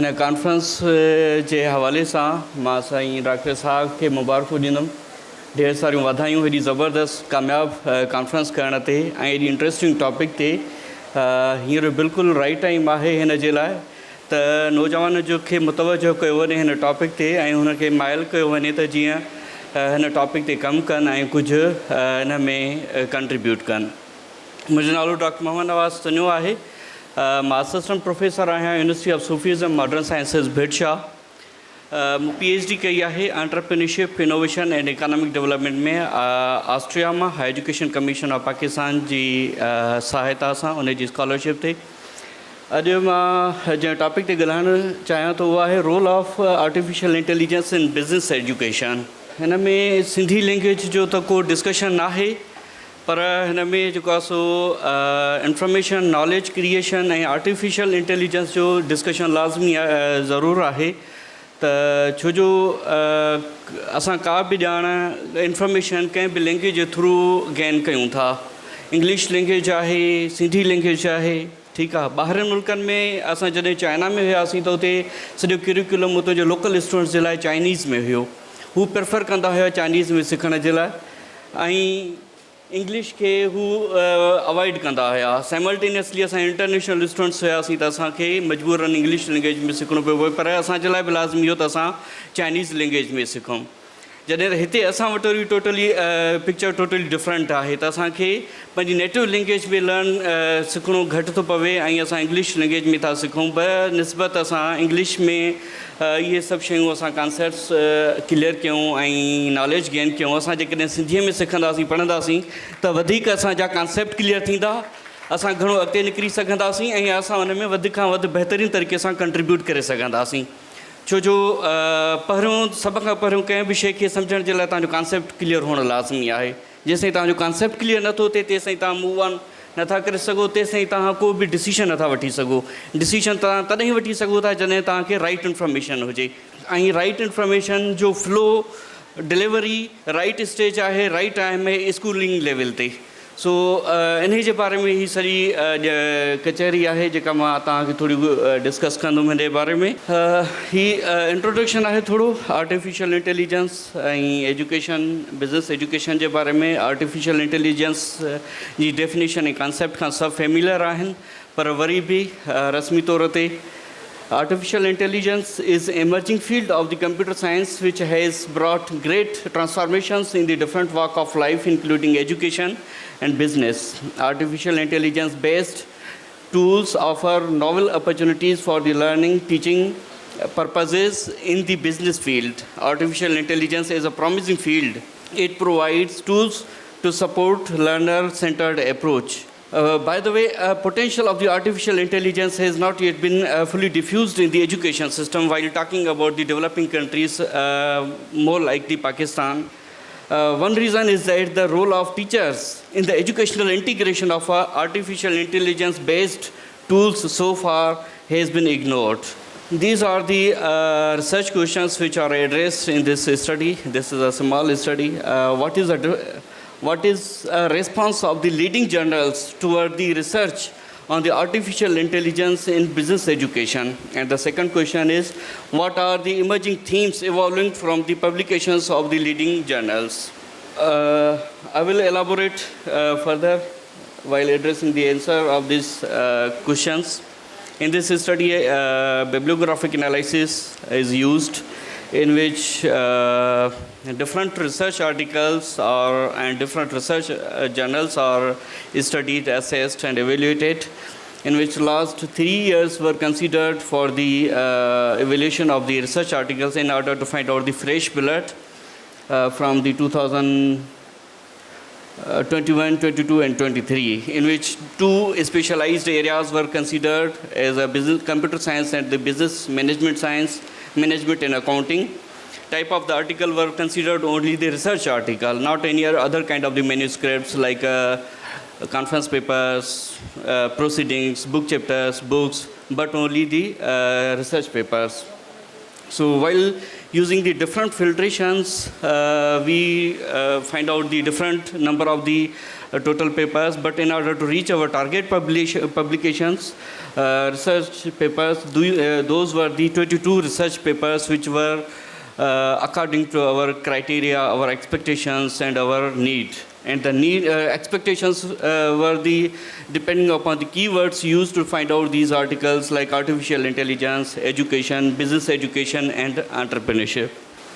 हिन कॉन्फ्रेंस जे हवाले सां मां साईं ڈاڪٽر साहब खे मुबारकूं ॾींदुमि। ढेर सारियूं वाधायूं हेॾी ज़बरदस्त कामयाब कॉन्फ्रेंस करण ते ऐं हेॾी इंट्रस्टिंग टॉपिक ते। हींअर बिल्कुलु राइट टाइम आहे हिन जे लाइ त नौजवान जो खे मुतवजो कयो वञे हिन टॉपिक ते ऐं हुनखे माइल कयो वञे त जीअं हिन टॉपिक ते कमु कनि ऐं कुझु हिन में कंट्रीब्यूट कनि। मुंहिंजो नालो डॉक्टर मोहम्मद नवाज़ तुनियो आहे। मां असिस्टेंट प्रोफेसर आहियां university of Sufism modern sciences Bhitshah. मूं PhD कई आहे entrepreneurship innovation and economic development में ऑस्ट्रिया मां high education commission of Pakistan जी सहायता सां उन जी स्कॉलरशिप ते। अॼु मां जंहिं टॉपिक ते ॻाल्हाइणु चाहियां थो उहो आहे role of artificial intelligence in business education. हिन में सिंधी लैंग्वेज जो त को डिस्कशन आहे, पर हिन में जेको आहे सो इंफॉर्मेशन नॉलेज क्रिएशन ऐं आर्टिफिशियल इंटेलिजेंस जो डिस्कशन लाज़मी ज़रूरु आहे त छो जो असां का बि ॼाण इंफॉर्मेशन कंहिं बि लैंग्वेज जे थ्रू गेन कयूं था। इंग्लिश लैंग्वेज आहे, सिंधी लैंग्वेज आहे, ठीकु आहे। ॿाहिरि मुल्कनि में असां जॾहिं चाइना में हुआसीं त उते सॼो करिकुलम उते जो लोकल स्टूडेंट्स जे लाइ चाइनीज़ में हुयो। हू प्रेफर कंदा हुआ चाइनीज़ में सिखण जे लाइ ऐं इंग्लिश खे हू अवॉइड कंदा हुआ। साइमल्टेनियसली असां इंटरनेशनल स्टूडेंट्स हुआसीं त असांखे मजबूरन इंग्लिश लैंग्वेज में सिखणो पियो, पर असांजे लाइ बि लाज़मी हो त असां चाइनीज़ लैंग्वेज में सिखूं। जॾहिं हिते असां वटि worry totally picture totally different आहे त असांखे पंहिंजी नेटिव लैंग्वेज में सिखणो घटि थो पवे ऐं असां इंग्लिश लैंग्वेज में था सिखूं। बनिस्बत असां इंग्लिश में इहे सभु शयूं असां कॉन्सेप्ट्स क्लियर कयूं ऐं नॉलेज गेन कयूं। असां जेकॾहिं सिंधीअ में सिखंदासीं पढ़ंदासीं त वधीक असांजा कॉन्सेप्ट क्लियर थींदा, असां घणो अॻिते निकिरी सघंदासीं ऐं असां हुन में वधि खां वधि बहितरीन तरीक़े सां कंट्रीब्यूट करे सघंदासीं। छो जो पहिरियों सभ खां पहिरियों कंहिं बि शइ खे सम्झण जे लाइ तव्हांजो कॉन्सेप्ट क्लियर हुअणु लाज़मी आहे। जेसिताईं तव्हांजो कॉन्सेप्ट क्लियर नथो थिए तेसिताईं तव्हां मूव ऑन नथा करे सघो, तेसिताईं तव्हां को बि डिसीशन नथा वठी सघो। डिसीशन तव्हां तॾहिं वठी सघो था जॾहिं तव्हांखे राइट इंफॉर्मेशन हुजे ऐं राइट इंफॉर्मेशन जो फ्लो डिलीवरी राइट स्टेज आहे, राइट टाइम में स्कूलिंग लेवल ते। सो इन जे बारे में ही सॼी कचहरी आहे जेका मां तव्हांखे थोरी डिस्कस कंदुमि हिन जे बारे में। ही इंट्रोडक्शन आहे थोरो आर्टिफिशियल इंटेलिजेंस ऐं एजुकेशन बिज़नेस एजुकेशन जे बारे में। आर्टिफिशियल इंटेलिजेंस जी डेफिनेशन ऐं कॉन्सेप्ट खां सभु फेमिलियर आहिनि, पर वरी बि रस्मी तौर ते Artificial intelligence is an emerging field of the computer science which has brought great transformations in the different walk of life, including education and business. Artificial intelligence-based tools offer novel opportunities for the learning, teaching purposes in the business field. Artificial intelligence is a promising field. It provides tools to support learner-centered approach. By the way, potential of the artificial intelligence has not yet been fully diffused in the education system. While talking about the developing countries, more like the Pakistan, one reason is that the role of teachers in the educational integration of artificial intelligence-based tools so far has been ignored. These are the research questions which are addressed in this study. This is a small study. What is a response of the leading journals toward the research on the artificial intelligence in business education? And the second question is, what are the emerging themes evolving from the publications of the leading journals? I will elaborate further while addressing the answer of these questions. In this study, bibliographic analysis is used in which different research articles and different research journals are studied, assessed and evaluated, in which last 3 years were considered for the evaluation of the research articles in order to find out the fresh blood from the 2021, 22 and 23, in which 2 specialized areas were considered as a business computer science and the business management science, management and accounting. Type of the article were considered only the research article, not any other kind of the manuscripts like conference papers, proceedings, book chapters, books, but only the research papers. So while Using the different filtrations, we find out the different number of the total papers, but in order to reach our target publications, research papers, those were the 22 research papers which were according to our criteria, our expectations and our need. And the need expectations were depending upon the keywords used to find out these articles, like artificial intelligence, education, business education, and entrepreneurship.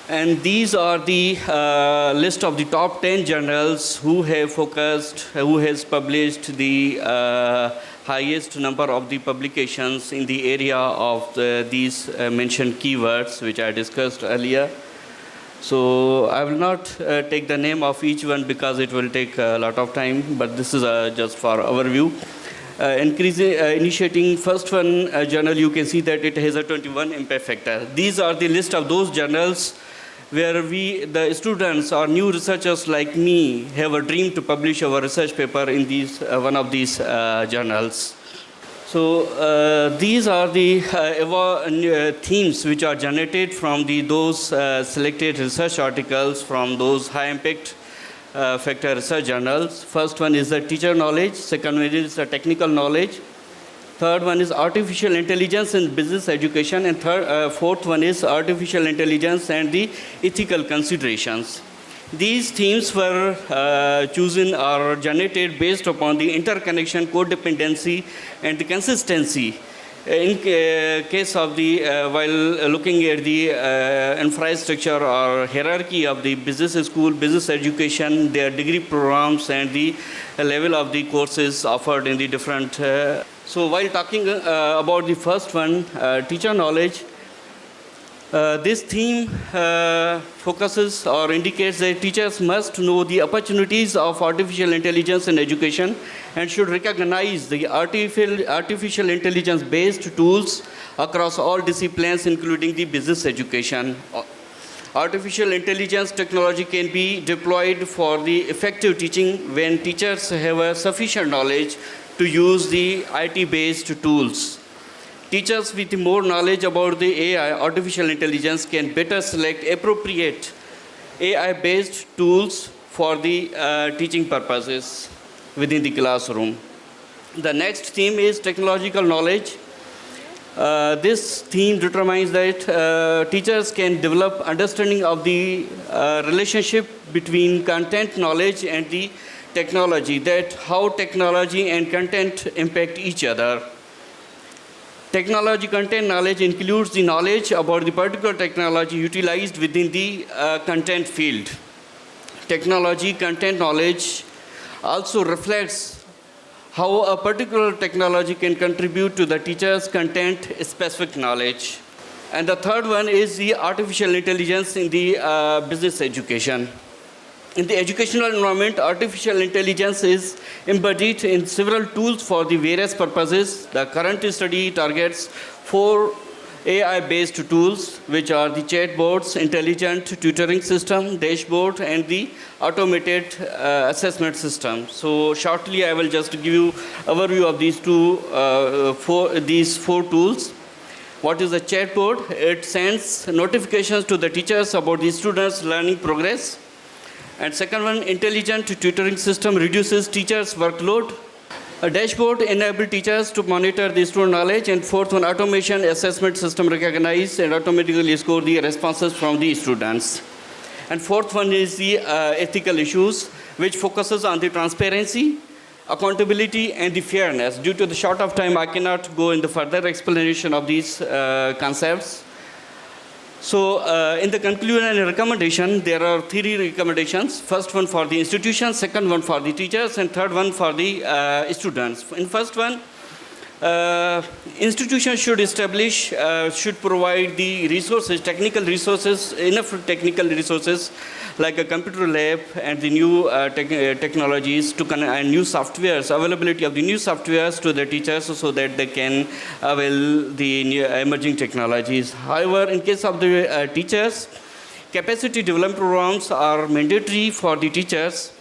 And these are the list of the top 10 journals who has published the highest number of the publications in the area of these mentioned keywords, which I discussed earlier. So I will not take the name of each one because it will take a lot of time, but this is just for overview. Initiating first one journal, you can see that it has a 21 impact factor. These are the list of those journals where the students or new researchers like me have a dream to publish our research paper in one of these journals. So these are the themes which are generated from those selected research articles from those high impact factor research journals. First one is the teacher knowledge, second one is the technical knowledge, third one is artificial intelligence in business education, and fourth one is artificial intelligence and the ethical considerations. These themes were chosen or generated based upon the interconnection, codependency, and the consistency. In case of while looking at the infrastructure or hierarchy of the business school, business education, their degree programs, and the level of the courses offered in the different. So while talking about the first one, teacher knowledge, this theme focuses or indicates that teachers must know the opportunities of artificial intelligence in education and should recognize the artificial intelligence-based tools across all disciplines, including the business education. Artificial intelligence technology can be deployed for the effective teaching when teachers have a sufficient knowledge to use the IT-based tools. Teachers with more knowledge about the AI, artificial intelligence, can better select appropriate AI-based tools for the teaching purposes within the classroom. The next theme is technological knowledge. This theme determines that teachers can develop understanding of the relationship between content knowledge and the technology, that how technology and content impact each other. Technology content knowledge includes the knowledge about the particular technology utilized within the content field. Technology content knowledge also reflects how a particular technology can contribute to the teacher's content specific knowledge. And the third one is the artificial intelligence in the business education. In the educational environment, artificial intelligence is embodied in several tools for the various purposes. The current study targets 4 AI-based tools, which are the chatbots, intelligent tutoring system, dashboard, and the automated assessment system. So shortly, I will just give you an overview of these four tools. What is a chatbot? It sends notifications to the teachers about the students' learning progress. And second one, intelligent tutoring system reduces teachers' workload. A dashboard enables teachers to monitor the student knowledge. And fourth one, automation assessment system recognize and automatically score the responses from the students. And fourth one is the ethical issues, which focuses on the transparency, accountability, and the fairness. Due to the short of time, I cannot go in the further explanation of these concepts. So in the conclusion and recommendation, there are 3 recommendations. First one for the institution, second one for the teachers, and third one for the students. In first one, institutions should provide the resources, enough technical resources, like a computer lab and the new technologies and new softwares, availability of the new softwares to the teachers so that they can avail the new emerging technologies. However, in case of the teachers, capacity development programs are mandatory for the teachers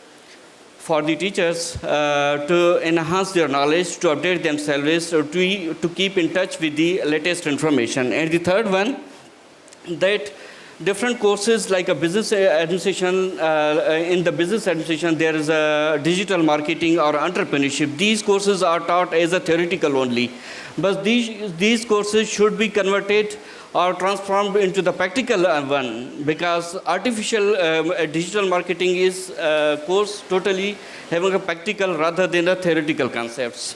to enhance their knowledge, to update themselves, or to keep in touch with the latest information. And the third one, that different courses like a business administration. In the business administration, there is a digital marketing or entrepreneurship. These courses are taught as a theoretical only. But these courses should be converted or transformed into the practical one, because artificial digital marketing is a course totally having a practical rather than a theoretical concepts.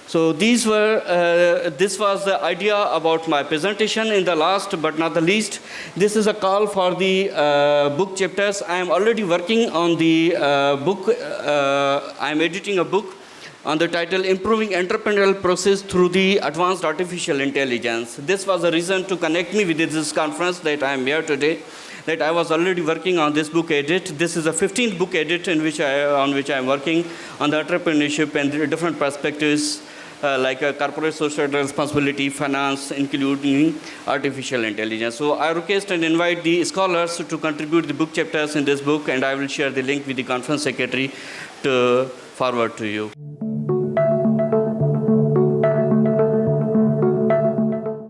So this was the idea about my presentation. In the last but not the least, this is a call for the book chapters. I am already working on the book. I am editing a book on the title Improving Entrepreneurial Process Through the Advanced Artificial Intelligence. This was the reason to connect me with this conference that I am here today, that I was already working on this book edit. This is the 15th book edit on which I am working on the entrepreneurship and the different perspectives like corporate social responsibility, finance, including artificial intelligence. So I request and invite the scholars to contribute the book chapters in this book, and I will share the link with the conference secretary to forward to you.